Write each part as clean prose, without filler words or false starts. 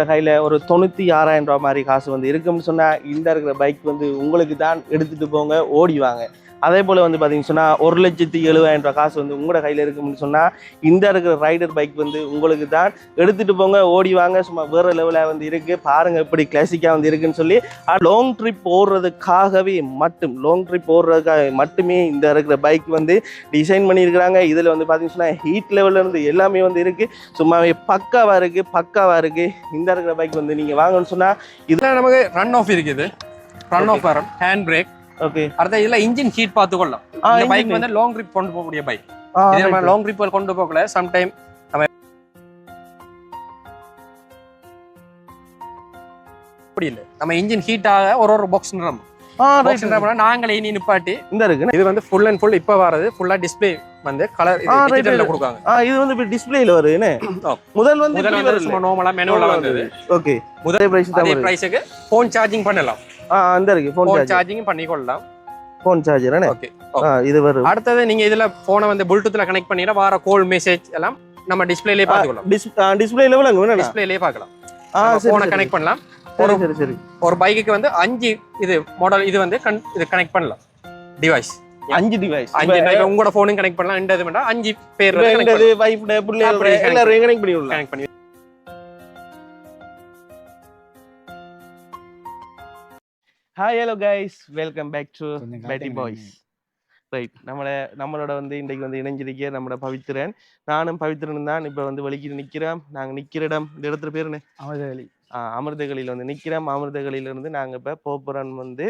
கையில் ஒரு 96,000 ரூபா மாதிரி காசு வந்து இருக்குன்னு சொன்னால் இந்த இருக்கிற பைக் வந்து உங்களுக்கு தான் எடுத்துகிட்டு போங்க ஓடிவாங்க. அதே போல் வந்து பார்த்தீங்கன்னு சொன்னால் 1,70,70,000 ரூபா காசு வந்து உங்களோட கையில் இருக்குன்னு சொன்னால் இந்த இருக்கிற ரைடர் பைக் வந்து உங்களுக்கு தான் எடுத்துகிட்டு போங்க ஓடிவாங்க. சும்மா வேறு லெவலில் வந்து இருக்குது. பாருங்கள் எப்படி கிளாசிக்காக வந்து இருக்குன்னு சொல்லி லாங் ட்ரிப் ஓடுறதுக்காகவே மட்டுமே இந்த இருக்கிற பைக் வந்து டிசைன் பண்ணியிருக்கிறாங்க. இதில் வந்து பார்த்தீங்கன்னு சொன்னால் ஹீட் லெவலில் இருந்து எல்லாமே வந்து இருக்குது. சும்மாவே பக்காவாக இருக்குது. இந்த இருக்கிற பைக் வந்து நீங்கள் வாங்கணும்னு சொன்னால் இதில் நமக்கு ரன் ஆஃப் இருக்குது. ரன் ஆஃப் வரும், ஹேண்ட் பிரேக். ஓகே, அடுத்த இதில் இன்ஜின் ஹீட் பார்த்துக்கொள்ளலாம். இந்த பைக் வந்து லாங் ட்ரிப் கொண்டு போகக்கூடிய பைக். இதே நம்ம லாங் ட்ரிப் கொண்டு போகல, சம்டைம் நம்ம அப்படி இல்லை, நம்ம இன்ஜின் ஹீட் ஆக ஒரு பாக்ஸ் நாங்களே இனி நிப்பாட்டி இந்த இருக்கு. இது வந்து ஃபுல் அண்ட் ஃபுல் இப்போ வரது ஃபுல்லா டிஸ்பிளே வந்து கலர் டிஜிட்டல்ல கொடுக்காங்க. இது வந்து இப்ப டிஸ்ப்ளேல வருதுனே. முதல் வந்து சும்மா நார்மலா மேனுவலா வந்தது. ஓகே, முதல் பிரைஸ்க்கு ஃபோன் சார்ஜிங் பண்ணலாம். அந்த இருக்கு, ஃபோன் சார்ஜிங் பண்ணிக்கொள்ளலாம். Phone charger. ஓகே, இது வரும். அடுத்து நீங்க இதுல போனை வந்து ப்ளூடூத்ல கனெக்ட் பண்ணினா வர கால் மெசேஜ் எல்லாம் நம்ம டிஸ்ப்ளேலயே பாத்துக்கலாம். டிஸ்ப்ளே லெவல்ல வேணும், டிஸ்ப்ளேலயே பார்க்கலாம். போனை கனெக்ட் பண்ணலாம். சரி. ஒரு பைக்குக்கு வந்து 5 இது மாடல் இது வந்து இது கனெக்ட் பண்ணலாம். Device 5 device. உங்களோட போனும் கனெக்ட் பண்ணலாம். இந்த இது பண்ணா 5 பேர் வைஃப் புள்ள எல்லாரும் கனெக்ட் பண்ணிடலாம். கனெக்ட் பண்ணி. Hi, hello guys, welcome back to பேட்டி பாய்ஸ். ரைட், நம்மளோட வந்து இன்றைக்கு வந்து இணைஞ்சிருக்க நம்மளோட பவித்ரன். நானும் பவித்ரன் தான் இப்போ வந்து வலிக்கிட்டு நிற்கிறோம். நாங்கள் நிற்கிற இடம் இந்த இடத்துல பேர் என்ன? அமிர்தகளி. அமிர்தகளியில் வந்து நிற்கிறோம். அமிர்தகளிலிருந்து நாங்கள் இப்போ போப்புறன் வந்து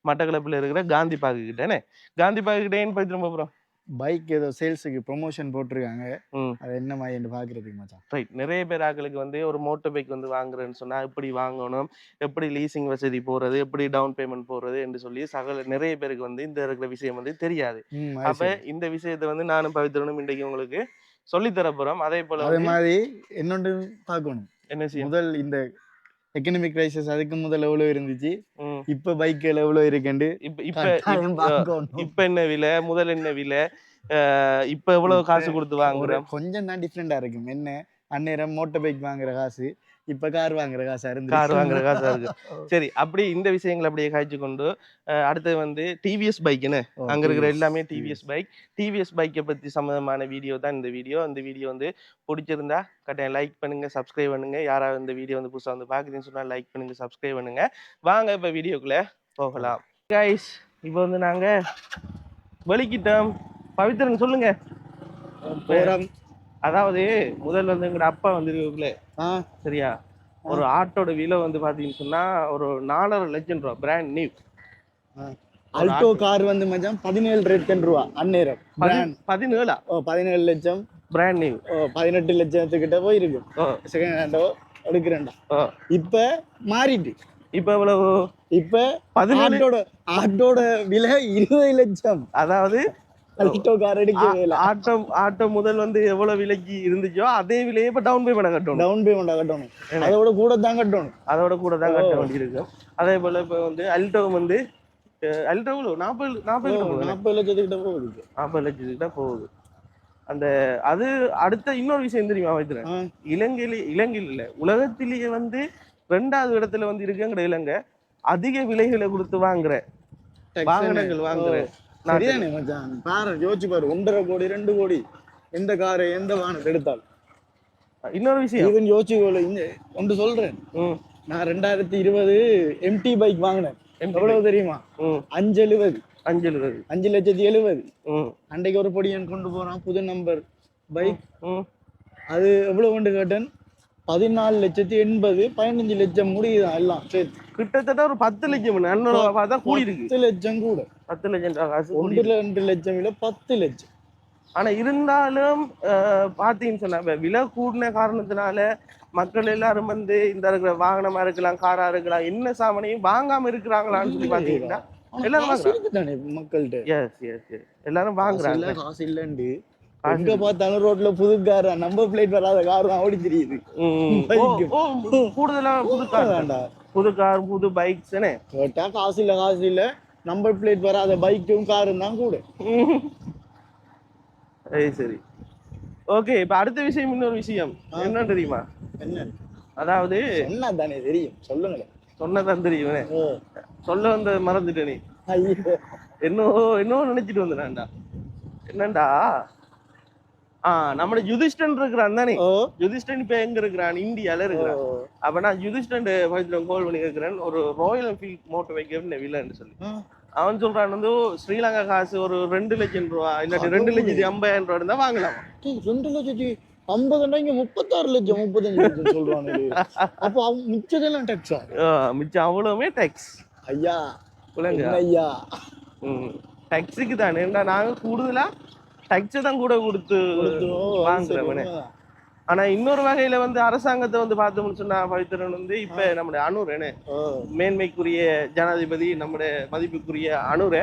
மட்டக்களப்பில் இருக்கிற காந்தி பார்க்கு கிட்டேனே. காந்தி பார்க்கு கிட்டேன்னு பவித்ரன் போகிறோம். பைக் ஏதோ சேல்ஸுக்கு ப்ரொமோஷன் போட்டிருக்காங்க. அது என்ன மாதிரி பார்க்குறதுக்கு மச்சான். ரைட், நிறைய பேர் ஆக்களுக்கு வந்து ஒரு மோட்டர் பைக் வந்து வாங்குறேன்னு சொன்னால் எப்படி வாங்கணும், எப்படி லீசிங் வசதி போகிறது, எப்படி டவுன் பேமெண்ட் போடுறது என்று சொல்லி நிறைய பேருக்கு வந்து இந்த இருக்கிற விஷயம் வந்து தெரியாது. அப்போ இந்த விஷயத்தை வந்து நானும் பவித்ரனும் இன்றைக்கு உங்களுக்கு சொல்லித்தர போகிறோம். அதே போல் அதே மாதிரி என்னொன்று பார்க்கணும். என்ன செய்யும், முதல் இந்த எக்கனாமிக் கிரைசிஸ் அதுக்கு முதல்ல எவ்வளவு இருந்துச்சு, இப்ப பைக்ல எவ்வளவு இருக்குண்டு இப்ப என்ன விலை, முதல் என்ன விலை, இப்ப எவ்வளவு காசு கொடுத்து வாங்குறோம், கொஞ்சம் தான் டிஃப்ரெண்டா இருக்கும். என்ன அந்நேரம் மோட்டர் பைக் வாங்குற காசு இப்ப கார் வாங்குற காசா இருக்கு. சரி, அப்படி இந்த விஷயங்களை அப்படியே காய்ச்சி கொண்டு அடுத்தது வந்து டிவிஎஸ் பைக்குன்னு அங்க இருக்கிற எல்லாமே டிவிஎஸ் பைக்கை பத்தி சம்பந்தமான வீடியோ தான் இந்த வீடியோ. இந்த வீடியோ வந்து பிடிச்சிருந்தா கட்டாயம் லைக் பண்ணுங்க, சப்ஸ்கிரைப் பண்ணுங்க. யாராவது இந்த வீடியோ வந்து புதுசா வந்து பாக்குறீங்கன்னு சொன்னா லைக் பண்ணுங்க, சப்ஸ்கிரைப் பண்ணுங்க. வாங்க இப்ப வீடியோக்குள்ள போகலாம். கைஸ், இப்போ வந்து நாங்க வெளிக்கிட்டோம். பவித்ரன் சொல்லுங்க. அதாவது முதல்ல வந்து எங்க அப்பா வந்து சரியா, ஒரு ஆட்டோட விலை வந்து பாத்தீங்கன்னு சொன்னா ஒரு 4.5 லட்சம் ரூபா, பிராண்ட் நியூ. அல்டோ கார் வந்து மச்சான் 17 லட்சம் ரூபா அந்நேரம். 17 லட்சம் பிராண்ட் நியூ. 18 லட்சத்துக்கிட்ட போயிருக்கு செகண்ட் ஹேண்டோ எடுக்கிறேன்டா. இப்ப மாறிட்டு இப்ப எவ்வளவு, இப்ப ஆட்டோட விலை 20 லட்சம். அதாவது ஆட்டோ முதல் வந்து எவ்வளவு விலைக்கு இருந்துச்சோ அதே விலையை இப்ப டவுன் பேமெண்ட் கட்டணும். அதோட கூட தான் கட்ட வேண்டியிருக்கும். அதே போல இப்ப வந்து அல்டோ வந்து 40 லட்சத்துக்கிட்ட போகுது. அந்த அது அடுத்த இன்னொரு விஷயம் தெரியுமா வைக்கிறேன், இலங்கையில் இல்ல உலகத்திலேயே வந்து 2வது இடத்துல வந்து இருக்குங்கிற இலங்கை அதிக விலைகளை கொடுத்து வாங்குற வாகனங்கள் வாங்குற. சரிதானே மச்சான், பாரு யோசிச்சு பாரு, 1.5 கோடி 2 கோடி எந்த காரை எந்த வாகனத்தை எடுத்தால். இன்னொரு விஷயம் யோசிச்சு ஒன்று சொல்றேன். நான் 2020 எம்டி பைக் வாங்கினேன். எவ்வளவு தெரியுமா? 5,70,000. அன்றைக்கு ஒரு பொடியன் கொண்டு போறான், புது நம்பர் பைக். அது எவ்வளவு கொண்டு கேட்டேன், 14,80,000, 15 லட்சம் முடியுதான் எல்லாம் சேர்த்து. கிட்டத்தட்ட ஒரு 10 லட்சம் கூடி இருக்கு. 10 லட்சம் கூட, 10 லட்சம் காசு, 1-2 லட்சம் இல்ல 10 லட்சம். ஆனா இருந்தாலும் பாத்தீங்கன்னு சொன்னா விலை கூடின காரணத்தினால மக்கள் எல்லாரும் வந்து இந்த இருக்கிற வாகனமா இருக்கலாம், காரா இருக்கலாம், என்ன சாமானையும் வாங்காம இருக்கிறாங்களான்னு சொல்லி பாத்தீங்கன்னா எல்லாரும் மக்கள்கிட்ட எல்லாரும் வாங்குறாங்க. காசு இல்லண்டு எங்க பார்த்தாலும் ரோட்ல புது கார், நம்பர் பிளேட் வராத கார் தான் ஓடி தெரியுது. கூடுதலா புது கார் புது பைக்ஸ் கேட்டா காசு இல்ல நம்பர் பிளேட் வராத பைக்கும் காரும் தான் கூட. சரி, ஓகே. இப்ப அடுத்த விஷயம், இன்னொரு விஷயம் என்ன தெரியுமா? என்ன? அதாவது என்ன தானே தெரியும், சொல்லுங்களேன். சொன்னதான் தெரியும். சொல்ல வந்த மறந்துட்ட நீ. ஐயோ, என்ன நினைச்சிட்டு வந்தான்டா. என்னண்டா நம்ம யுதிஷ்டன் இருக்கிறான் தானே. யுதிஷ்டன் இப்ப எங்க இருக்கிறான்? இந்தியால இருக்கிறான். அப்ப நான் யுதிஷ்டன் கோல் பண்ணி கேட்கிறேன், ஒரு ராயல் என்ஃபீல்ட் மோட்டர் பைக் வில்லன்னு சொல்லி. அவன் சொல்றான் வந்து ஸ்ரீலங்கா காசு ஒரு 2 லட்சம் ரூபா இல்லாட்டி 2,50,000 ரூபா இருந்தா வாங்கலாம். 2,50,000 36 லட்சம் 35 லட்சம் சொல்றாங்க. அப்ப அவங்க மிச்சதெல்லாம் டாக்ஸா? மிச்சம் அவ்வளவுமே டாக்ஸ். ஐயா ஐயா டாக்ஸுக்கு தானே நாங்க கூடுதலா டாக்ஸ் தான் கூட கொடுத்து வாங்குறவனே. ஆனா இன்னொரு வகையில வந்து அரசாங்கத்தை வந்து பார்த்தோம்னு சொன்னா பவித்ரன் வந்து இப்ப நம்முடைய அனுர் மேன்மைக்குரிய ஜனாதிபதி, நம்முடைய மதிப்புக்குரிய அனுர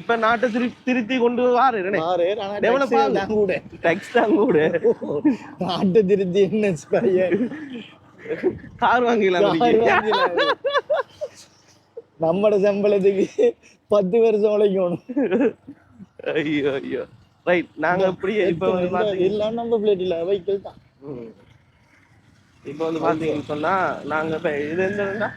இப்ப நாட்டை திருத்தி கொண்டு வாரு டாக்ஸ் தான் கூட. நாட்டை திருத்தி என்ன கார் வாங்கிக்கலாம். நம்மட சம்பளத்துக்கு 10 வருஷம் உழைக்கணும். ஐயோ ஐயோ ரைட். நாங்க அப்படியே இப்ப எல்லாம் நம்ம பிளேட்ல வெஹிக்கிள் தான். இப்ப வந்து பாத்தீங்கன்னு சொன்னா நாங்க இப்ப இது என்னன்னா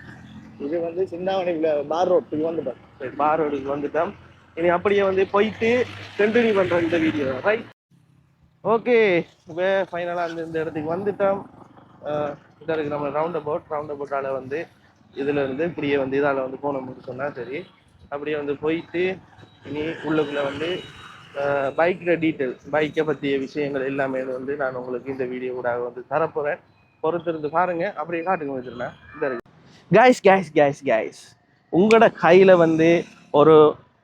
இது வந்து சிந்தாமணிக்குள்ள பார் ரோட்டுக்கு வந்துட்டோம். பார் ரோடுக்கு வந்துட்டோம். இனி அப்படியே வந்து போயிட்டு கண்டினியூ பண்றோம் இந்த வீடியோ. Right, okay. இப்போ ஃபைனலா இந்த இடத்துக்கு வந்துட்டோம். இதாக இருக்கு நம்ம ரவுண்ட் அபவுட்டால வந்து இதுல இருந்து இப்படியே வந்து இதால வந்து போனோம்னு சொன்னா சரி. அப்படியே வந்து போயிட்டு இனி உள்ளுக்குள்ள வந்து பைக்கோட டீட்டெயில், பைக்கை பற்றிய விஷயங்கள் எல்லாமே வந்து நான் உங்களுக்கு இந்த வீடியோ கூட வந்து தரப்போகிறேன். பொறுத்திருந்து பாருங்க. அப்படியே காட்டுங்க வச்சுருந்தேன். இந்த இருக்கு கைஸ் உங்களோட கையில் வந்து ஒரு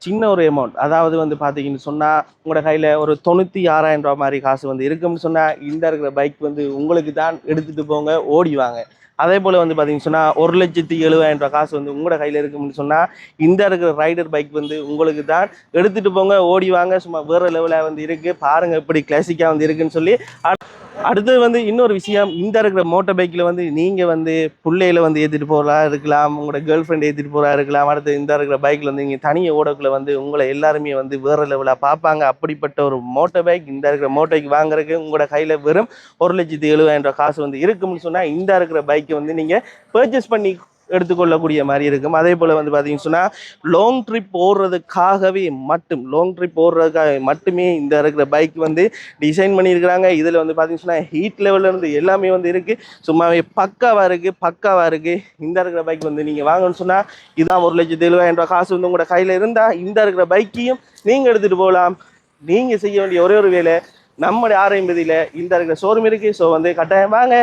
சின்ன ஒரு அமௌண்ட், அதாவது வந்து பார்த்தீங்கன்னு சொன்னால் உங்களோட கையில் ஒரு 96,000 ரூபா மாதிரி காசு வந்து இருக்குன்னு சொன்னால் இந்த இருக்கிற பைக் வந்து உங்களுக்கு தான் எடுத்துகிட்டு போங்க, ஓடிவாங்க. அதே போல் வந்து பார்த்தீங்கன்னு சொன்னால் 1,70,70,000 ரூபா காசு வந்து உங்களோட கையில் இருக்குன்னு சொன்னால் இந்த இருக்கிற ரைடர் பைக் வந்து உங்களுக்கு தான் எடுத்துகிட்டு போங்க, ஓடிவாங்க. சும்மா வேறு லெவலாக வந்து இருக்குது. பாருங்கள் எப்படி கிளாசிக்காக வந்து இருக்குன்னு சொல்லி. அடுத்தது வந்து இன்னொரு விஷயம், இந்த இருக்கிற மோட்டர் பைக்கில் வந்து நீங்கள் வந்து பிள்ளையில வந்து ஏற்றிட்டு போகிறா இருக்கலாம், உங்களோட கேர்ள் ஃப்ரெண்ட் ஏற்றிட்டு போகிறா இருக்கலாம். அடுத்து இந்த இருக்கிற பைக்கில் வந்து நீங்கள் தனியாக ஓடக்குள்ள வந்து உங்களை எல்லாருமே வந்து வேறு லெவலாக பார்ப்பாங்க. அப்படிப்பட்ட ஒரு மோட்டர் பைக், இந்த இருக்கிற மோட்டர் பைக் வாங்குறதுக்கு உங்களோட கையில் வெறும் 1,70,000 ரூபா காசு வந்து இருக்குன்னு சொன்னால் இந்த இருக்கிற பைக்கை வந்து நீங்கள் பர்ச்சேஸ் பண்ணி எடுத்துக்கொள்ளக்கூடிய மாதிரி இருக்கும். அதே போல் வந்து பார்த்தீங்கன்னு சொன்னால் லாங் ட்ரிப் ஓடுறதுக்காகவே மட்டுமே இந்த இருக்கிற பைக் வந்து டிசைன் பண்ணியிருக்கிறாங்க. இதில் வந்து பார்த்தீங்கன்னு சொன்னால் ஹீட் லெவலில் இருந்து எல்லாமே வந்து இருக்குது. சும்மாவே பக்காவாக இருக்குது. இந்த இருக்கிற பைக் வந்து நீங்கள் வாங்கணும்னு சொன்னால் இதுதான் 1,70,000 ரூபா காசு வந்து உங்களோட கையில் இருந்தால் இந்த இருக்கிற பைக்கையும் நீங்கள் எடுத்துகிட்டு போகலாம். நீங்கள் செய்ய வேண்டிய ஒரே ஒரு வேலை, நம்முடைய 650 இந்த இருக்கிற ஷோரூம் இருக்குது. ஸோ வந்து கட்டாயம் வாங்க.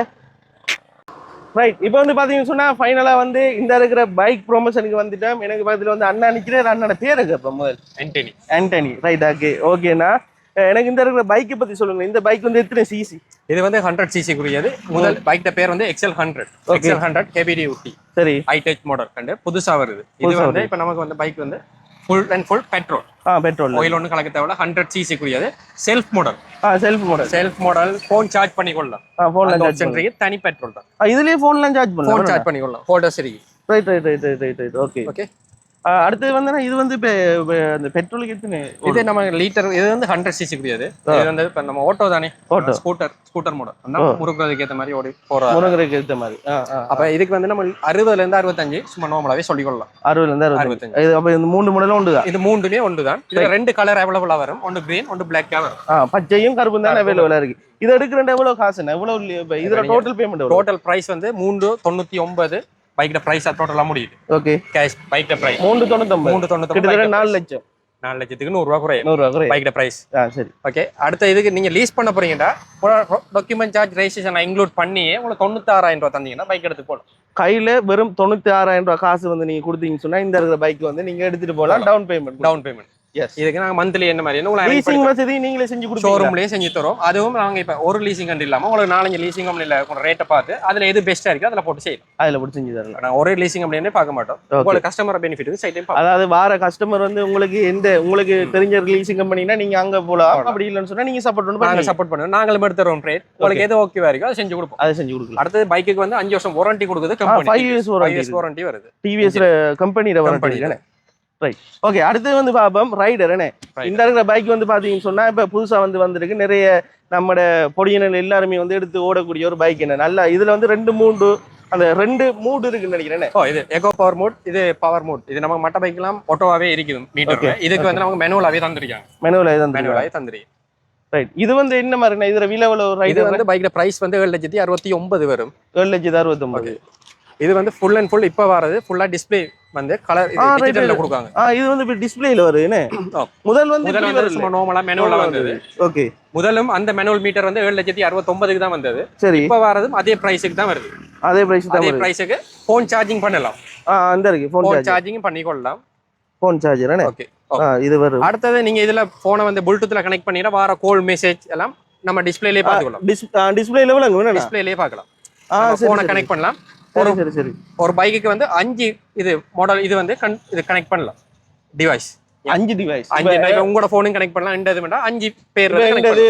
ரைட், இப்போ வந்து பார்த்தீங்கன்னு சொன்னால் ஃபைனலாக வந்து இந்த இருக்கிற பைக் ப்ரொமோஷனுக்கு வந்துட்டோம். எனக்கு பக்கத்தில் வந்து அண்ணா நிற்கிறேன். அண்ணனோட பேர் இப்போ முதல் ஆண்டனி. ரைட், ஓகேண்ணா. எனக்கு இந்த இருக்கிற பைக்கை பற்றி சொல்லுங்க. இந்த பைக் வந்து எத்தனை சிசி? இது வந்து 100 சிசிக்குரியது. முதல் பைக் பேர் வந்து XL100 KBD ஊட்டி. சரி, ஹைடெக் மாடல் கண்டு புதுசாக வருது. இது வந்து இப்போ நமக்கு வந்து பைக் வந்து ஃபுல் பெட்ரோல். ஆயில் ஒன்று கலக்க தேவையில்ல. 100 சிசிக்குரியது. Self model. ஃபோன் சார்ஜ் பண்ணிக்கொள்ளலாம். தனி பெட்ரோல் தான். இதுலயே ஃபோன்லாம் சார்ஜ் பண்ணிக்கொள்ளலாம். ஹோல்டர்ஸ் இருக்கு. ரைட். ஓகே. அடுத்து வந்து இது வந்து இந்த பெட்ரோலுக்கு எத்தனை? இது நம்ம லிட்டர். இது வந்து 100 சிசிக்குரியது. இது வந்து இப்போ நம்ம ஓட்டோ தானே, ஸ்கூட்டர் மாடல். முருகிறதுக்கு ஏற்ற மாதிரி ஓடி போறோம். முருகிறதுக்கு ஏற்ற மாதிரி. அப்ப இதுக்கு வந்து நம்ம 60ல இருந்து 65 சும்மா நார்மலாவே சொல்லிக்கொள்ளலாம். 60ல இருந்து 65. அப்ப இந்த 3 மாடலும் உண்டு தான். இது 3மே உண்டு தான். இதுல 2 கலர் அவைலபிளா வரும். ஒன்னு கிரீன், ஒன்னு பிளாக் வரும். பச்சையும் கருப்பும் தான் அவைலபிளா இருக்கு. இது எடுக்கிறேன் எவ்வளவு காசுன்னா எவ்வளவு இதுல டோட்டல் பேமெண்ட்? டோட்டல் பிரைஸ் வந்து 399. பைக்ல பிரைஸ் டோட்டலா முடியுது. ஓகே, கேஷ் பைக்ல பிரைஸ் 399 கிட்டத்தட்ட 4 லட்சம். 4 லட்சத்துக்கு 100 ரூபாய் குறையும். 100 ரூபாய் குறையும் பைக்ல பிரைஸ். சரி, ஓகே. அடுத்த இதுக்கு நீங்க லீஸ் பண்ண போறீங்கடா, டாக்குமெண்ட் சார்ஜ் ரெஜிஸ்ட்ரேஷன் இன்க்ளூட் பண்ணி உங்களுக்கு 96,000 ரூபாய் தந்தீங்கன்னா பைக் எடுத்து போகலாம். கையில வெறும் 96,000 ரூபாய் காசு வந்து நீங்க கொடுத்தீங்கன்னு சொன்னா இந்த இருக்கிற பைக் வந்து நீங்க எடுத்துட்டு போகலாம். Down payment. இதுக்கு நாங்க மந்த்லி என்ன மாதிரி லீசிங் வசதி நீங்களே செஞ்சு கொடுப்போம். ஷோரூம்லயே செஞ்சு தரோம். அதுவும் நாங்க இப்ப ஒரு லீசிங் கண்டு இல்லாம உங்களுக்கு 4-5 லீசிங் கம்பெனில ரேட்டை பார்த்து அதுல எது பெஸ்டா இருக்கு அதுல போட்டு செய்யலாம். அதுல போட்டு செஞ்சு தரலாம். நான் ஒரே லீசிங் கம்பெனியே பார்க்க மாட்டோம். உங்களுக்கு கஸ்டமர் பெனிஃபிட் சைட்லயே பார்ப்போம். அதாவது வார கஸ்டமர் வந்து உங்களுக்கு தெரிஞ்ச லீசிங் கம்பெனினா நீங்க அங்க போலாம். அப்படி இல்லன்னு சொன்னா நீங்க சப்போர்ட் பண்ணுவோம். நாங்களும் எடுத்து தரோம் ரேட். உங்களுக்கு எது ஓகேவா இருக்கோ அதை செஞ்சு கொடுப்போம். அடுத்து பைக்குக்கு வந்து 5 வருஷம் வாரண்டி கொடுக்குது கம்பெனி. 5 இயர்ஸ் வாரண்டி வருது. டிவிஎஸ் கம்பெனில வாரண்டி. ரைட் ஓகே அடுத்து வந்து பாப்போம் ரைடர் என்ன இந்த இருக்கிற பைக் வந்து பாத்தீங்கன்னு சொன்னா இப்ப புதுசா வந்திருக்கு நிறைய நம்மட பொடியினர் எல்லாருமே வந்து எடுத்து ஓடக்கூடிய ஒரு பைக் என்ன நல்லா இதுல வந்து 2 மூட் இருக்குன்னு நினைக்கிறேன். இது எகோ பவர் மோட், இது பவர் மோட். இது நம்ம மட்ட பைக்லாம் ஆட்டோவாவே இருக்குது மீட்டர்ல. இதுக்கு வந்து நமக்கு மேனுவலாவே தந்திருக்காங்க. மேனுவலாவே தந்திருக்காங்க. ரைட் இது வந்து என்ன மாதிரி இதுல விலை இது வந்து பைக்ல பிரைஸ் வந்து 7,69,000 வரும். 7,69,000. இது வந்து ஃபுல் அண்ட் ஃபுல் இப்ப வரது ஃபுல்லா டிஸ்ப்ளே வந்து கலர் டிஜிட்டல்ல கொடுக்காங்க. இது வந்து இப்ப டிஸ்ப்ளேல வருது என்ன? முதல் வந்து சும்மா நார்மலா மேனுவலா வந்தது. ஓகே. முதலும் அந்த மேனுவல் மீட்டர் வந்து 7,69,000 தான் வந்தது. சரி. இப்ப வரதும் அதே பிரைஸ்க்கு தான் வருது. அதே பிரைஸ்க்கு ஃபோன் சார்ஜிங் பண்ணலாம். அந்த இருக்கு ஃபோன் சார்ஜிங் பண்ணிக்கொள்ளலாம். ஃபோன் சார்ஜர் என்ன? ஓகே. இது வரும். அடுத்து நீங்க இதுல போனை வந்து ப்ளூடூத்ல கனெக்ட் பண்ணினா வர கால் மெசேஜ் எல்லாம் நம்ம டிஸ்ப்ளேலயே பாத்துக்கலாம். டிஸ்ப்ளேல விளங்குது. டிஸ்ப்ளேலயே பார்க்கலாம். போனை கனெக்ட் பண்ணலாம். சரி ஒரு பைக்குக்கு வந்து 5 இது மாடல் இது வந்து இது கனெக்ட் பண்ணலாம் டிவைஸ். 5 டிவைஸ். உங்களோட போனும் கனெக்ட் பண்ணலாம். இந்த இது வேண்டாம் 5 பேர்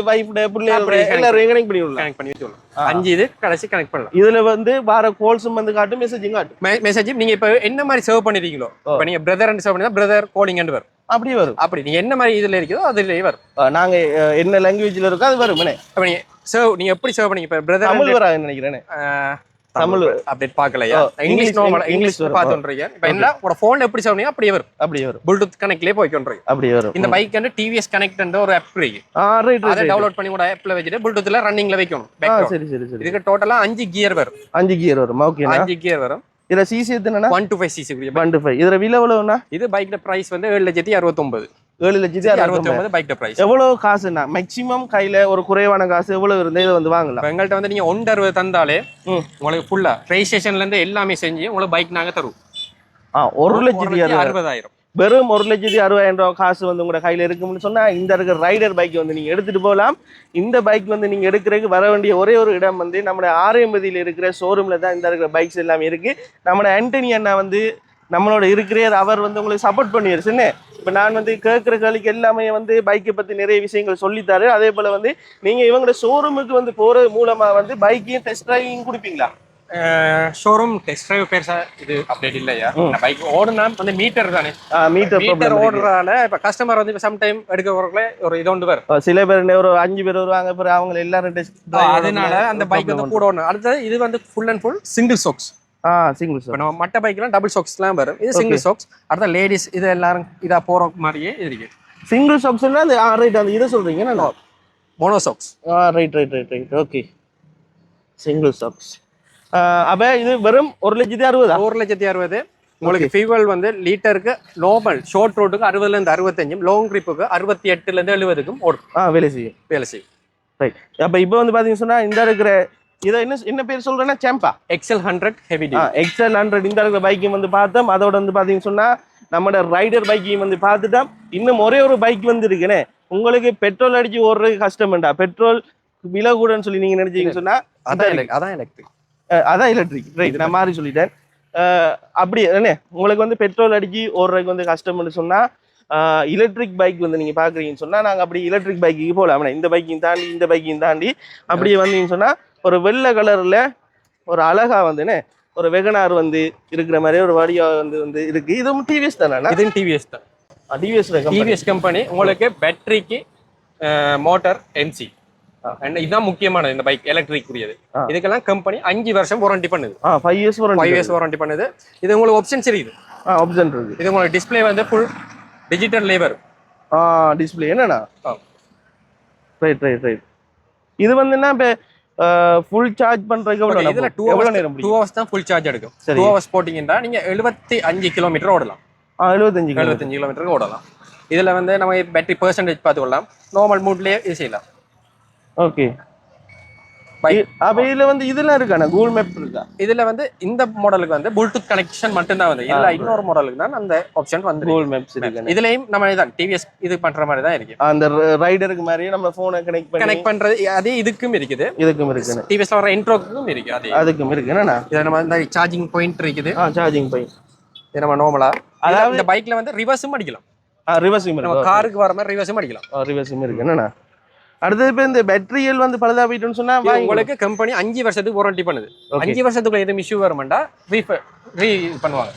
வைஃப் பிள்ளைகள் எல்லாரும் கனெக்ட் பண்ணி விடலாம். 5 இது கடைசி கனெக்ட் பண்ணலாம். இதுல வந்து வர கால்ஸும் வந்து காட்டும், மெசேஜிங் காட்டும். மெசேஜ் நீங்க இப்ப என்ன மாதிரி சர்வ் பண்ணிருக்கீங்களோ, இப்ப நீங்க பிரதர் சர்வ் பண்ணா பிரதர் காலிங் அண்ட் வரும். அப்படியே வரும். அப்படி நீங்க என்ன மாதிரி இதுல இருக்கோ அதுலயே வரும். நாங்க என்ன லாங்குவேஜ்ல இருக்கோ அது வரும். அப்ப நீங்க சர்வ் நீங்க எப்படி சர்வ் பண்ணீங்க? இப்ப பிரதர் தமிழ் வராதுன்னு நினைக்கிறேன். தமிழ் அப்டேட் பார்க்கலையா? இங்கிலீஷ் பார்த்துன்றீங்க. இப்ப என்ன ஒரு போன்ல எப்படி சர்வ் பண்ணீங்க அப்படியே வரும். ப்ளூடூத் கனெக்ட்லயே போய்க்கொன்றீங்க. அப்படியே வரும். இந்த பைக் வந்து டிவிஎஸ் கனெக்ட் என்ற ஒரு ஆப் இருக்கு. அதை டவுன்லோட் பண்ணி கூட ஆப்ல வச்சிட்டு ப்ளூடூத்ல ரன்னிங்ல வைக்கணும். சரி. இதுக்கு டோட்டலா 5 கியர் வரும். 5 கியர் வரும். இதுல சிசி எத்தனைனா 125 சிசி. 125. இதுல விலை எவ்வளவுனா? இது பைக்ல பிரைஸ் வந்து 7,69,000. 7,69,000 பைக் பிரைஸ். எவ்வளவு காசுனா மேக்ஸிமம் கையில ஒரு குறைவான காசு எவ்வளவு இருந்தா இதை வந்து வாங்கலாம்? எங்கள்கிட்ட வந்து நீங்க 160 தந்தாலே உங்களுக்கு ஃபுல்லா ரெஜிஸ்ட்ரேஷன்ல இருந்து எல்லாமே செஞ்சு உங்களுக்கு பைக் நாங்க தருவோம். 1,60,000. வெறும் 1,60,000 காசு வந்து உங்களோட கையில இருக்கும்னு சொன்னா இந்த இருக்கிற ரைடர் பைக் வந்து நீங்க எடுத்துட்டு போகலாம். இந்த பைக் வந்து நீங்க எடுக்கிறதுக்கு வர வேண்டிய ஒரே ஒரு இடம் வந்து நம்மளோட ஆரையம்பதியில இருக்கிற ஷோரூம்ல தான் இந்த இருக்கிற பைக்ஸ் எல்லாமே இருக்கு. நம்மளோட ஆண்டனி அண்ணா வந்து நம்மளோட இருக்கிற அவர் வந்து உங்களுக்கு சப்போர்ட் பண்ணிடுச்சுன்னு. இப்போ நான் வந்து கேட்குற கேள்விக்கு எல்லாமே வந்து பைக்கை பற்றி நிறைய விஷயங்கள் சொல்லித்தாரு. அதே போல் வந்து நீங்கள் இவங்களோட ஷோரூமுக்கு வந்து போகிறது மூலமாக வந்து பைக்கையும் டெஸ்ட் ட்ரைவிங் கொடுப்பீங்களா? ஷோரூம் டெஸ்ட் டிரைவ் பெருசா இது அப்டேட் இல்லையா? பைக் ஓடுனா வந்து மீட்டர் தானே. மீட்டர் ஓடுறதால இப்போ கஸ்டமர் வந்து சம் டைம் எடுக்க வரக்குள்ள ஒரு இது ஒன்று வரும். சில பேர் ஒரு 5 பேர் வருவாங்க, அப்புறம் அவங்க எல்லாரும் டெஸ்ட். அதனால அந்த பைக் வந்து கூட ஓடணும். அடுத்தது இது வந்து full and full single socks. Single socks. நம்ம மட்ட பைக்லாம் டபுள் சோக்ஸ்லாம் வரும். இது சிங்கிள் சோக்ஸ். அடுத்த லேடிஸ் இது எல்லாரும் இதா போற மாதிரியே இருக்கு. சிங்கிள் சோக்ஸ்னா அந்த ரைட் அந்த இதை சொல்றீங்க mono socks. Right okay. Single socks. அப்ப இது வெறும் 1,60,000. 1,60,000. உங்களுக்கு ஃபியூவல் வந்து லிட்டருக்கு நார்மல் ஷார்ட் ரோட்டுக்கு 60ல இருந்து 65, லாங் ட்ரிப்புக்கு 68ல இருந்து 70க்கும் ஓடும். வேலை செய்யும். ரைட். அப்ப இப்போ வந்து பாத்தீங்கன்னா சொன்னா இந்த இருக்கிற இதை என்ன பேர் சொல்றேன்னா Samba XL100 heavy duty. XL100 இந்த இருக்கிற பைக்கையும் வந்து பார்த்தோம். அதோட வந்து பாத்தீங்கன்னு சொன்னா நம்மளோட ரைடர் பைக்கையும் வந்து பார்த்துட்டோம். இன்னும் ஒரே ஒரு பைக் வந்து இருக்குன்னு. உங்களுக்கு பெட்ரோல் அடிச்சு ஓடுறதுக்கு கஷ்டம்டா, பெட்ரோல் விலை கூடன்னு சொல்லி நீங்க நினைச்சீங்கன்னு சொன்னா அதான் எலக்ட்ரிக். ரைட், நான் மாறி சொல்லிட்டேன். அப்படி என்ன உங்களுக்கு வந்து பெட்ரோல் அடிச்சு ஓடுறதுக்கு வந்து கஷ்டம்னு சொன்னா எலக்ட்ரிக் பைக் வந்து நீங்க பாக்குறீங்கன்னு சொன்னா நாங்க அப்படி எலக்ட்ரிக் பைக்கு போகலாம். இந்த பைக்கையும் தாண்டி அப்படியே வந்தீங்கன்னு சொன்னா ஒரு வெள்ளை கலர்ல ஒரு அழகா வந்துன்னு ஒரு வெகனார் வந்து இருக்கிற மாதிரி ஒரு வடியா வந்து இருக்கு. இதுவும் டிவிஎஸ் தானே? இது டிவிஎஸ் தான். TVS company. உங்களுக்கு பேட்டரிக்கு மோட்டார் எம்சி இதுதான் முக்கியமானது. இந்த பைக் எலக்ட்ரிக் உரியது. இதுக்கெல்லாம் கம்பெனி 5 வருஷம் வாரண்டி பண்ணுது. 5 இயர்ஸ் வாரண்டி பண்ணுது. இது உங்களுக்கு ஆப்ஷன்ஸ் இருக்குது. ஆப்ஷன் இருக்கு. இது உங்களுக்கு டிஸ்ப்ளே வந்து ஃபுல் டிஜிட்டல் லேபர் டிஸ்ப்ளே என்னன்னா. ரைட். இது வந்து என்ன இப்ப ஃபுல் சார்ஜ் பண்றதுக்கு இதுல 2 hours தான் ஃபுல் சார்ஜ் எடுக்கும். 2 hours போட்டீங்கன்னா நீங்க 75 கிலோமீட்டர் ஓடலாம். 75 கிலோமீட்டருக்கு ஓடலாம். இதுல வந்து நம்ம பேட்டரி பெர்சன்டேஜ் பார்த்துக்கலாம். நார்மல் மூட்லயே இது செய்யலாம். ஓகே. அப்ப இதுல வந்து இதெல்லாம் இருக்கானே கூகுள் மேப் இருக்கா? இதுல வந்து இந்த மாடலுக்கு வந்து ப்ளூடூத் கனெக்ஷன் மட்டும் தான் வந்து. இல்ல இன்னொரு மாடலுக்கு தான் அந்த ஆப்ஷன் வந்து கூகுள் மேப்ஸ் இருக்கு. இதுலயும் நம்ம தான் டிவிஎஸ் இது பண்ற மாதிரி தான் இருக்கு. அந்த ரைடருக்கு மாதிரி நம்ம போனை கனெக்ட் பண்றது அதே இதுக்கும் இருக்குது. டிவிஎஸ்ல வர இன்ட்ரோக்கும் இருக்கு. அதுக்கும் இருக்கு. என்னன்னா இத நம்ம இந்த சார்ஜிங் பாயிண்ட் இருக்குது. சார்ஜிங் பாயிண்ட் இது நம்ம நார்மலா அதாவது இந்த பைக்ல வந்து ரிவர்ஸும் அடிக்கலாம். ரிவர்ஸும் நம்ம காருக்கு வர மாதிரி ரிவர்ஸும் அடிக்கலாம். ரிவர்ஸும் இருக்கு. என்னன்னா அடுத்தது இப்போ இந்த பேட்டரியல் வந்து பழுதா போயிட்டுன்னு சொன்னா உங்களுக்கு கம்பெனி 5 வருஷத்துக்கு வாரண்டி பண்ணுது. 5 வருஷத்துக்குள்ள எதுவும் இஷ்யூ வருமாண்டா பண்ணுவாங்க,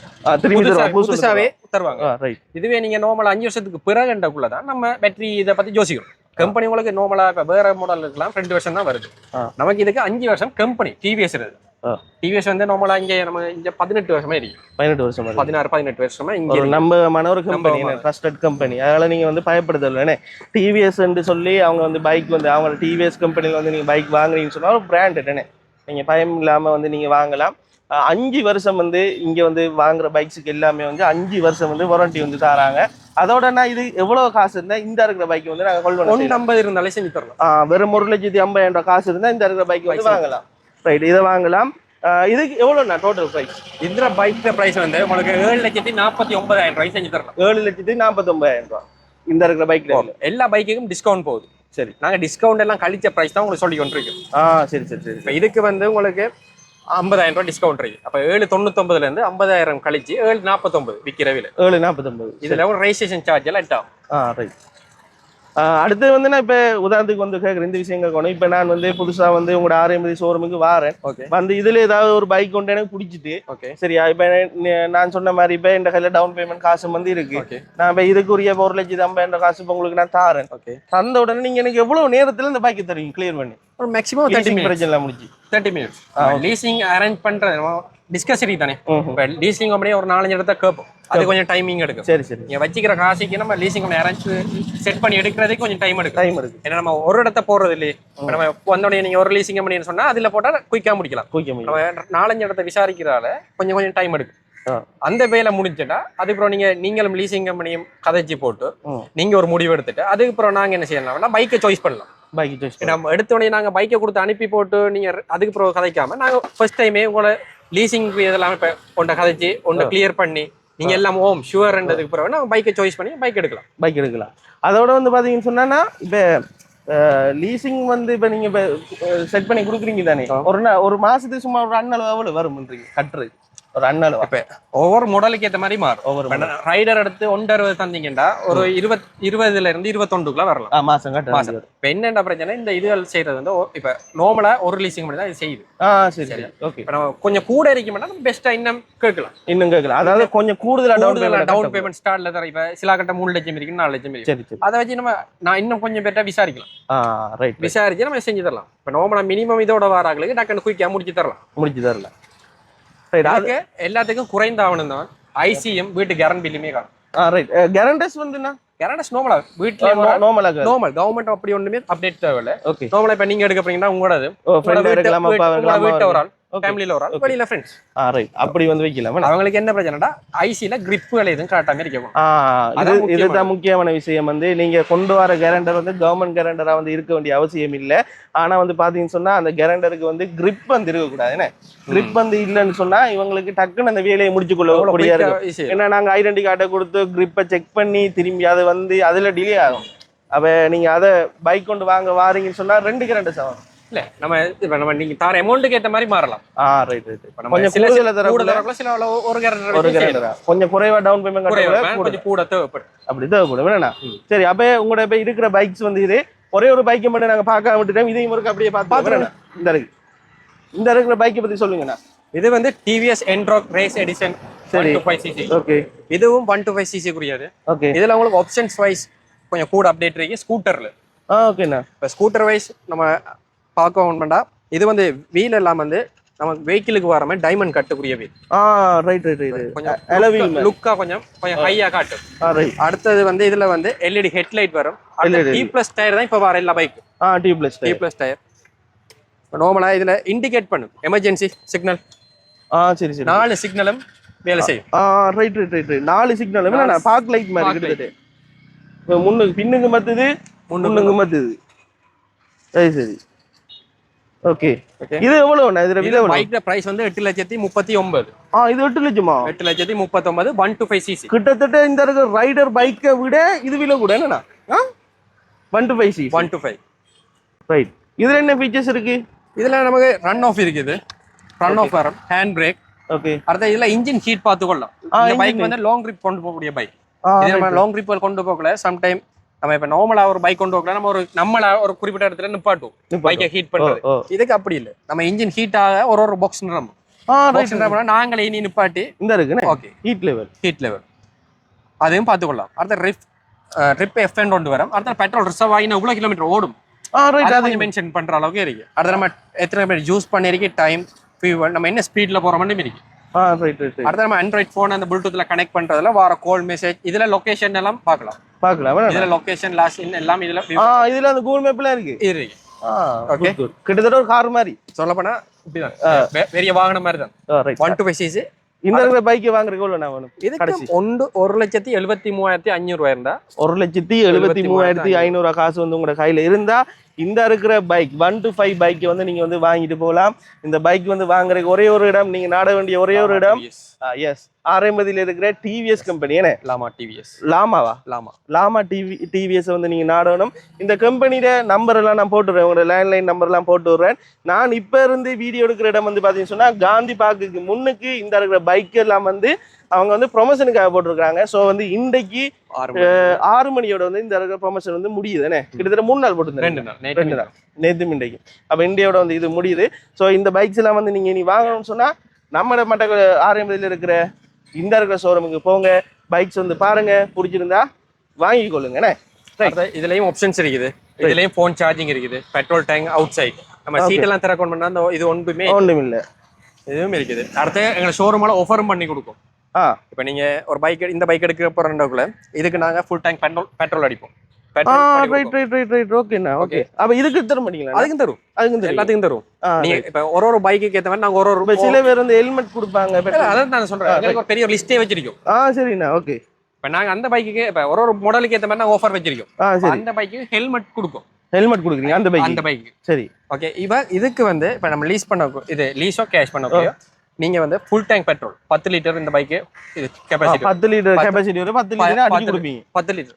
புதுசாவே தருவாங்க. இதுவே நீங்க நார்மலா 5 வருஷத்துக்கு பிறகுன்றக்குள்ளதான் நம்ம பேட்டரி இதை பத்தி யோசிக்கிறோம். கம்பெனி உங்களுக்கு நார்மலா இப்ப வேற மாடல் இருக்கலாம் 2 வருஷம் தான் வருது. நமக்கு இதுக்கு 5 வருஷம் கம்பெனி டிவிஎஸ் இருக்கு. டிவிஎஸ் வந்து நார்மலா இங்க நம்ம இங்க 18 வருஷமா இருக்கு. 18 வருஷமா 16-18 வருஷமா இங்க நம்ம மனோர கம்பெனி, ட்ரஸ்டட் கம்பெனி. அதனால நீங்க வந்து பயப்படுதல்ல டிவிஎஸ் ன்னு சொல்லி அவங்க வந்து பைக் வந்து அவங்க டிவிஎஸ் கம்பெனில வந்து நீங்க பைக் வாங்குறீங்கன்னு சொன்னா ஒரு பிராண்ட் தானே, நீங்க பயம் இல்லாம வந்து நீங்க வாங்கலாம். 5 வருஷம் வந்து இங்க வந்து வாங்குற பைக்ஸுக்கு எல்லாமே வந்து 5 வருஷம் வந்து வாரண்டி வந்து தராங்க. அதோட நான் இது எவ்வளவு காசு இருந்தா இந்த இருக்கிற பைக் வந்து நாங்க கொள்வோம். 150 இருந்தாலே செஞ்சு தரலாம். வெறும் 1,50,000 ரூபாய் காசு இருந்தா இந்த இருக்கிற பைக் வந்து வாங்கலாம். ரைட், இதை வாங்கலாம். இதுக்கு எவ்வளவுண்ணா டோட்டல் பிரைஸ்? இந்த பைக் பிரைஸ் வந்து உங்களுக்கு 7,49,000 ரூபாய் செஞ்சு தரலாம். 7,49,000 ரூபாய் இந்த இருக்கிற பைக்ல. எல்லா பைக்குக்கும் டிஸ்கவுண்ட் போகுது. சரி, நாங்க டிஸ்கவுண்ட் எல்லாம் கழிச்ச பிரைஸ் தான் உங்களுக்கு சொல்லி கொண்டிருக்கோம். சரி சரி சரி. இப்போ இதுக்கு வந்து உங்களுக்கு 50,000 ரூபாய் டிஸ்கவுண்ட் இருக்கு. அப்ப 7,99,000 இருந்து 50,000 கழிச்சு 7,49,000 விற்கிற விலை. 7,49,000. இதுல ஒரு ரெஜிஸ்ட்ரேஷன் சார்ஜ் எல்லாம் எட்டாகும். ரைட். அடுத்து வந்து நான் இப்போ உதாரணத்துக்கு வந்து கேட்குறேன் இந்த விஷயம் கேட்கணும். இப்போ நான் வந்து புதுசா வந்து உங்களோட ஆர்எம்டி ஷோரூமுக்கு வாரேன். வந்து இதுல ஏதாவது ஒரு பைக் கொண்டு எனக்கு பிடிச்சிட்டு, சரியா, இப்போ நான் சொன்ன மாதிரி இப்போ என் கையில டவுன் பேமெண்ட் காசு வந்து இருக்கு. நான் இப்போ இதுக்குரிய 1,50,000 காசு இப்போ உங்களுக்கு நான் தாரேன். தந்த உடனே நீங்க எனக்கு எவ்வளவு நேரத்துல இந்த பைக்கை தருவீங்க கிளியர் பண்ணி? ஒரு மேக்ஸிமம் 30 பிரச்சனை முடிஞ்சு 30 மினிட்ஸ். லீசிங் அரேஞ்ச் பண்றது டிஸ்கஸரி தானே. இப்போ லீசிங் கம்பெனி ஒரு 4-5 இடத்த கேட்போம். அது கொஞ்சம் டைமிங் எடுக்கும். சரி சரி. நீங்க வச்சுக்கிற காசுக்கு நம்ம லீசிங் கம்பெனி அரேஞ்ச் செட் பண்ணி எடுக்கிறதுக்கு கொஞ்சம் டைம் எடுக்கும். ஏன்னா நம்ம ஒரு இடத்த போறது இல்லையே. நம்ம வந்தோடனே நீங்க ஒரு லீசிங் கம்பெனின்னு சொன்னா அதுல போட்டா குயிக்கா முடிக்கலாம். நம்ம 4-5 இடத்த விசாரிக்கிறதால கொஞ்சம் டைம் எடுக்கும். அந்த வேலை முடிஞ்சுட்டா அதுக்கப்புறம் நீங்களும் லீசிங் கம்பெனியும் கதைச்சு போட்டு நீங்க ஒரு முடிவு எடுத்துட்டு அதுக்கப்புறம் நாங்க என்ன செய்யலாம்னா பைக்கை சாய்ஸ் பண்ணலாம். பைக் சாய்ஸ் நம்ம எடுத்தோடனே நாங்க பைக்கை கொடுத்து அனுப்பி போட்டு நீங்க அதுக்கப்புறம் கதைக்காம நாங்க ஃபர்ஸ்ட் டைமே உங்களை லீசிங் இதெல்லாம் இப்போ ஒன்றை கதைச்சு ஒன்றை கிளியர் பண்ணி நீங்க எல்லாம் ஷுவர்ன்றதுக்கு பிறகு நம்ம பைக்கை சாய்ஸ் பண்ணி பைக் எடுக்கலாம். அதோட வந்து பாத்தீங்கன்னு சொன்னா இப்போ லீசிங் வந்து இப்போ நீங்க இப்போ செட் பண்ணி கொடுக்குறீங்க தானே, ஒரு மாசத்துக்கு சும்மா ஒரு அண்ணளவு எவ்வளவு வரும்ன்றீங்க கட்டுறது? ஒரு அண்ணளவு இப்போ ஒவ்வொரு மாடலுக்கு ஏற்ற மாதிரி மாறும். ஒவ்வொரு ரைடர் எடுத்து 160 தந்தீங்கன்னா ஒரு 20 இருந்து 21 வரலாம் மாசம் கட்ட. இப்போ என்னென்ன பிரச்சனை இந்த இதுகள் செய்யறது வந்து இப்போ நார்மலா ஒரு லீசிங் பண்ணி தான் இது செய்யுது. சரி சரி. ஓகே. இப்போ நம்ம கொஞ்சம் கூட இருக்கீங்கன்னா பெஸ்ட்டா இன்னும் கேட்கலாம். அதாவது கொஞ்சம் கூடுதலா டவுன் பேமெண்ட் ஸ்டார்ட்ல தர. இப்போ சில கட்ட 3 லட்சம் இருக்கு, 4 லட்சம் இருக்கு. அதை வச்சு நான் இன்னும் கொஞ்சம் பேர்ட்ட விசாரிக்கலாம். விசாரிச்சு நம்ம செஞ்சு தரலாம். இப்போ நார்மலா மினிமம் இதோட வாராங்களுக்கு டக்குன்னு குயிக்கா முடிச்சு தரலாம். எல்லாத்துக்கும் குறைந்த ஆவணம் தான் ஐசிஎம் வீட்டு கேரண்ட் பில்லுமே காணும். கேரண்டஸ் வந்துன்னா கேரண்டஸ் நார்மலா வீட்ல நார்மல் கவர்மெண்ட் அப்படி ஒண்ணுமே அப்டேட் தேவையில்லை. நார்மலா இப்ப நீங்க எடுக்க போறீங்கன்னா உங்களோட வீட்டு ஒரு ஆள் ஃபேமிலில ஒரு ஆள் வெளியில ஃப்ரெண்ட்ஸ் ரைட் அப்படி வந்து வைக்கலாம். அவங்களுக்கு என்ன பிரச்சனைனா ஐசில கிரிப்புகள் எதுவும் காட்டாம இருக்கணும். இதுதான் முக்கியமான விஷயம். வந்து நீங்க கொண்டு வர கேரண்டர் வந்து கவர்மெண்ட் கேரண்டரா வந்து இருக்க வேண்டிய அவசியம் இல்லை. ஆனா வந்து பாத்தீங்கன்னு சொன்னா அந்த கேரண்டருக்கு வந்து கிரிப் வந்து இருக்கக்கூடாது. என்ன கிரிப் வந்து இல்லைன்னு சொன்னா இவங்களுக்கு டக்குன்னு அந்த வேலையை முடிச்சு கொள்ள முடியாது. ஏன்னா நாங்க ஐடென்டி கார்டை கொடுத்து கிரிப்பை செக் பண்ணி திரும்பி அதை வந்து அதுல டிலே ஆகும். அப்ப நீங்க அதை பைக் கொண்டு வாரீங்கன்னு சொன்னா 2 கேரண்டர்ஸ் ஆகும். இல்ல நம்ம நீங்க தார அமௌண்ட்க்கு ஏத்த மாதிரி மாறலாம். Right right. கொஞ்சம் கூடுதலா தரக்குள்ள சில ஒரு கேரண்டர் கொஞ்சம் குறைவா டவுன் பேமெண்ட் கட்டறதுல கொஞ்சம் கூட தேவைப்படும். அப்படி தேவைப்படும் வேணா. சரி, அப்ப உங்களோட இப்ப இருக்கிற பைக்ஸ் வந்து இது ஒரே ஒரு பைக்கை மட்டும் நாங்க பார்க்க விட்டுட்டோம். இதையும் ஒரு அப்படியே பார்த்து இந்த இருக்கிற பைக்கை பத்தி சொல்லுங்கண்ணா. இது வந்து TVS Ntorq race edition 125cc. Okay. இதுவும் 125cc குறியாது. ஓகே. இதுல உங்களுக்கு ஆப்ஷன்ஸ் வைஸ் கொஞ்சம் கூட அப்டேட் இருக்கு ஸ்கூட்டர்ல. ஓகேண்ணா. இப்ப ஸ்கூட்டர் வைஸ் நம்ம பார்க்க இது வந்து வீல் எல்லாம் வந்து நம்ம வெஹிக்கிளுக்கு வர மாதிரி டைமண்ட் கட்டக்கூடிய வீல். Right right right. கொஞ்சம் அலோவில் லுக்கா கொஞ்சம் ஹையா காட்டும். ரைட். அடுத்தது வந்து இதுல வந்து எல்இடி ஹெட்லைட் வரும். T+ டயர் தான் இப்ப வர எல்லா பைக். T+ tyre. நார்மலா இதுல இண்டிகேட் பண்ணும் எமர்ஜென்சி சிக்னல். சரி சரி. 4 சிக்னலும் வேலை செய்யும். Right right right. 4 சிக்னலும் நான் பார்க் லைட் மாதிரி கிட்டத்தட்ட முன்னுக்கு பின்னுக்கு மத்துது முன்னுக்கு மத்துது. சரி சரி. ஓகே. இது எவ்வளவுண்ணா? இதுல விலை எவ்வளவு? பைக்ல பிரைஸ் வந்து 8,39,000. இது 8 லட்சமா? 8,39,000 125cc. கிட்டத்தட்ட இந்த இருக்க ரைடர் பைக்கை விட இது விலை கூட என்னன்னா 125cc. 125. ரைட். இதுல என்ன ஃபீச்சர்ஸ் இருக்கு? இதுல நமக்கு ரன் ஆஃப் இருக்குது. ரன் ஆஃப் வரும், ஹேண்ட் பிரேக். ஓகே. அடுத்து இதுல இன்ஜின் ஹீட் பார்த்துக்கொள்ளலாம். இந்த பைக் வந்து லாங் ட்ரிப் கொண்டு போகக்கூடிய பைக். இது நம்ம லாங் ட்ரிப் கொண்டு போகல. சம்டைம் நம்ம இப்ப நார்மலா ஒரு பைக் கொண்டு போகலாம். நம்ம நம்மள ஒரு குறிப்பிட்ட இடத்துல நிப்பாட்டுவோம் பைக்கை ஹீட் பண்றது. இதுக்கு அப்படி இல்லை. நம்ம இன்ஜின் ஹீட் ஆக ஒரு பாக்ஸ் நிரம்பும். பாக்ஸ் ட்ராப்னா நாங்களே இனி நிப்பாட்டி இந்த இருக்குண்ணே. ஓகே ஹீட் லெவல் அதையும் பார்த்துக்கொள்ளலாம். அடுத்த ட்ரிப் எஃப்என் கொண்டு வரோம். அடுத்த பெட்ரோல் ரிசர்வ் ஆகினா இவ்வளோ கிலோமீட்டர் ஓடும் அதை மென்ஷன் பண்ற அளவுக்கு இருக்கு. அடுத்த நம்ம எத்தனை பேர் யூஸ் பண்ணிருக்கு, டைம், ஃபியூவல், நம்ம என்ன ஸ்பீட்ல போற மட்டும் இருக்கு. அடுத்த நம்ம ஆண்ட்ராய்ட் போன் அந்த ப்ளூடூத்ல கனெக்ட் பண்றதுல வர கால் மெசேஜ், இதுல லொகேஷன் எல்லாம் பார்க்கலாம். இதுல லொகேஷன் லாஸ்ட் எல்லாம் இதுல அந்த கூகுள் மேப்ல இருக்கு. ஓகே, கிட்டத்தட்ட ஒரு கார் மாதிரி சொல்ல போனா இப்படிதான், பெரிய வாகனம் மாதிரி தான். 125 cc. இந்த இருக்கிற பைக் வாங்குறதுக்கு எவ்வளவு நான் வேணும்? இதுக்கு 1,73,500 ரூபாய் இருந்தா, 1,73,500 காசு வந்து உங்களோட கையில இருந்தா இந்த இருக்கிற பைக் 1 to 5 பைக் வந்து நீங்க வந்து வாங்கிட்டு போகலாம். இந்த பைக் வந்து வாங்குறதுக்கு ஒரே ஒரு இடம், நீங்க நாட வேண்டிய ஒரே ஒரு இடம், எஸ், ஆரம்பத்தில் இருக்கிற டிவிஎஸ் கம்பெனி. என்ன லாமா டிவிஎஸ், லாமா டிவிஎஸ் வந்து நீங்க நாடணும். இந்த கம்பெனியோட நம்பர் எல்லாம் நான் போட்டுறேன், உங்களோட லேண்ட்லைன் நம்பர் எல்லாம் போட்டு விடுறேன். நான் இப்ப இருந்து வீடியோ எடுக்கிற இடம் வந்து பாத்தீங்கன்னு சொன்னா காந்தி பார்க்குக்கு முன்னுக்கு இந்த இருக்கிற பைக் எல்லாம் வந்து அவங்க வந்து ப்ரொமோஷனுக்காக போட்டிருக்காங்க. ஸோ வந்து இன்றைக்கு 6 மணியோட வந்து இந்த இருக்கிற ப்ரொமோஷன் வந்து முடியுது. என்ன கிட்டத்தட்ட 3 நாள் போட்டு 2 நாள் நேற்று இன்றைக்கு. அப்போ இந்தியாவோட வந்து இது முடியுது. ஸோ இந்த பைக்ஸ் எல்லாம் வந்து நீங்க இனி வாங்கணும்னு சொன்னா நம்ம மட்ட ஆரம்பத்தில் இருக்கிற இந்த இருக்கிற ஷோரூமுக்கு போங்க, பைக்ஸ் வந்து பாருங்க, பிடிச்சிருந்தா வாங்கி கொள்ளுங்க. என்ன இதுலயும் ஆப்ஷன்ஸ் இருக்குது, இதுலயும் போன் சார்ஜிங் இருக்குது, பெட்ரோல் டேங்க் அவுட் சைட், நம்ம சீட் எல்லாம் திறக்கணும் பண்ணா அந்த இது ஒன்றுமே இல்லை, இதுவும் இருக்குது. அடுத்து எங்களை ஷோரூமால ஆஃபரும் பண்ணி கொடுக்கும். இப்போ நீங்க ஒரு பைக் இந்த பைக் எடுக்க போறதுக்குள்ள இதுக்கு நாங்க ஃபுல் டேங்க் பெட்ரோல் அடிப்போம். இதுக்கு தர மாட்டீங்களா? அதுக்கும் தரும், எல்லாத்துக்கும் தரும். நீங்க இப்ப ஒரு பைக்கு ஏத்த மாதிரி நாங்க ஒரு சில பேர் வந்து ஹெல்மெட் கொடுப்பாங்க. அதான் நான் சொல்றேன், எங்களுக்கு ஒரு பெரிய லிஸ்டே வச்சிருக்கோம். சரிண்ணா, ஓகே. இப்ப நாங்க அந்த பைக்கு இப்ப ஒரு மாடலுக்கு ஏத்த மாதிரி நாங்க ஆஃபர் வச்சிருக்கோம். அந்த பைக்கு ஹெல்மெட் கொடுக்கும். ஹெல்மெட் கொடுக்குறீங்க அந்த பைக்? சரி, ஓகே. இதுக்கு வந்து இப்ப நம்ம லீஸ் பண்ண, இது லீஸோ கேஷ் பண்ண, நீங்க வந்து ஃபுல் டேங்க் பெட்ரோல் 10 லிட்டர் இந்த பைக்கு இது கெபாசிட்டி 10 லிட்டர் கெபாசிட்டி வரும். 10 லிட்டர் அடிச்சு கொடுப்பீங்க. 10 லிட்டர்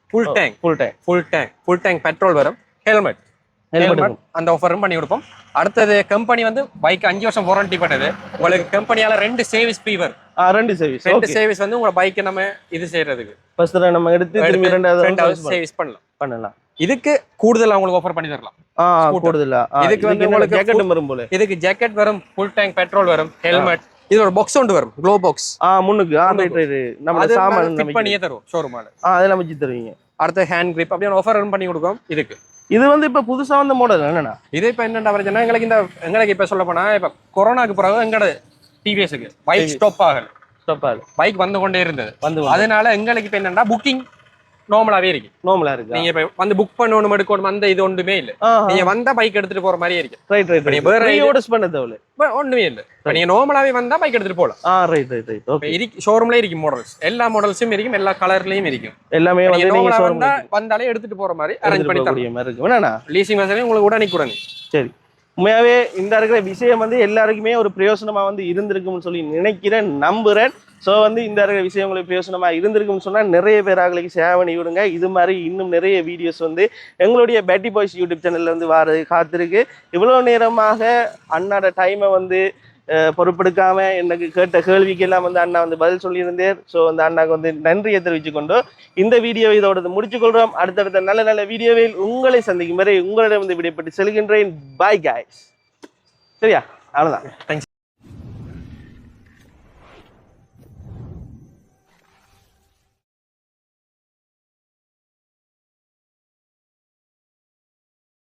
ஃபுல் டேங்க் பெட்ரோல் வரும். ஹெல்மெட் அந்த ஆஃபரும் பண்ணி கொடுப்போம். அடுத்தது கம்பெனி வந்து பைக் 5 வருஷம் வாரண்டி பண்ணது. உங்களுக்கு கம்பெனியால 2 சர்வீஸ் ஃப்ரீ வரும். 2 சர்வீஸ் வந்து உங்க பைக்கை நம்ம இது செய்யறதுக்கு ஃபர்ஸ்ட் நம்ம எடுத்து திரும்பி ரெண்டாவது சர்வீஸ் பண்ணலாம். இதுக்கு கூடுதலா உங்களுக்கு ஆஃபர் பண்ணி தரலாம். கூடுதலா இதுக்கு வந்து உங்களுக்கு ஜாக்கெட் வரும் போல. இதுக்கு ஜாக்கெட் வரும், ஃபுல் டேங்க் பெட்ரோல் வரும், ஹெல்மெட், இது ஒரு பாக்ஸ் ஒன்று வரும், க்ளோ பாக்ஸ் முன்னுக்கு நம்ம சாமான் ஃபிட் பண்ணியே தரும் ஷோரூமால. அதெல்லாம் வச்சு தருவீங்க. அடுத்து ஹேண்ட் கிரிப் அப்படியே ஆஃபர் பண்ணி கொடுக்கும். இதுக்கு இது வந்து இப்ப புதுசா வந்த மாடல் என்னன்னா, இது இப்ப என்னடா பிரச்சனை, எங்களுக்கு இப்ப சொல்ல போனா இப்ப கொரோனாக்கு பிறகு எங்களோட டிவிஎஸ்க்கு பைக் ஸ்டாப் ஆகல, பைக் வந்து கொண்டே இருந்தது. அதனால எங்களுக்கு இப்ப என்னன்னா புக்கிங் நார்மலாவே இருக்கு. நீங்க இப்ப வந்து புக் பண்ணணும் எடுக்கணும் அந்த இது ஒன்றுமே இல்ல. நீங்க வந்தா பைக் எடுத்துட்டு போற மாதிரியே இருக்கு. ஒண்ணுமே இல்ல. நீங்க நார்மலாவே வந்தா பைக் எடுத்துட்டு போலாம். ஷோரூம்ல இருக்கு மாடல்ஸ், எல்லா மாடல்ஸும் இருக்கும், எல்லா கலர்லயும் இருக்கும். எல்லாமே வந்தாலே எடுத்துட்டு போற மாதிரி அரேஞ்ச் பண்ணி தரலாம். லீசிங் வசதி உங்களுக்கு உடனே. சரி, உண்மையாவே இந்த இருக்கிற விஷயம் வந்து எல்லாருக்குமே ஒரு பிரயோசனமா வந்து இருந்திருக்கும்னு சொல்லி நினைக்கிறேன், நம்புறேன். ஸோ வந்து இந்த இருக்கிற விஷயம் உங்களுக்கு பிரயோசனமா இருந்திருக்கும்னு சொன்னா நிறைய பேர் ஆகளுக்கு ஷேர் பண்ணி விடுங்க. இது மாதிரி இன்னும் நிறைய வீடியோஸ் வந்து எங்களுடைய பேட்டி பாய்ஸ் யூடியூப் சேனல்ல வந்து காத்திருக்கு. இவ்வளவு நேரமாக அண்ணாட டைமை வந்து பொறுப்பெடுக்காம எனக்கு கேட்ட கேள்விக்கு எல்லாம் வந்து அண்ணா வந்து பதில் சொல்லியிருந்தேன். ஸோ வந்து அண்ணாக்கு வந்து நன்றியை தெரிவித்துக் கொண்டு இந்த வீடியோ இதோட முடிச்சுக்கொள்றோம். அடுத்தடுத்த நல்ல நல்ல வீடியோவில் உங்களை சந்திக்கும் வரை உங்களிடம் வந்து விடைபெற்று செல்கின்றேன். Bye guys. சரியா, அவ்வளவுதான். தேங்க்ஸ்.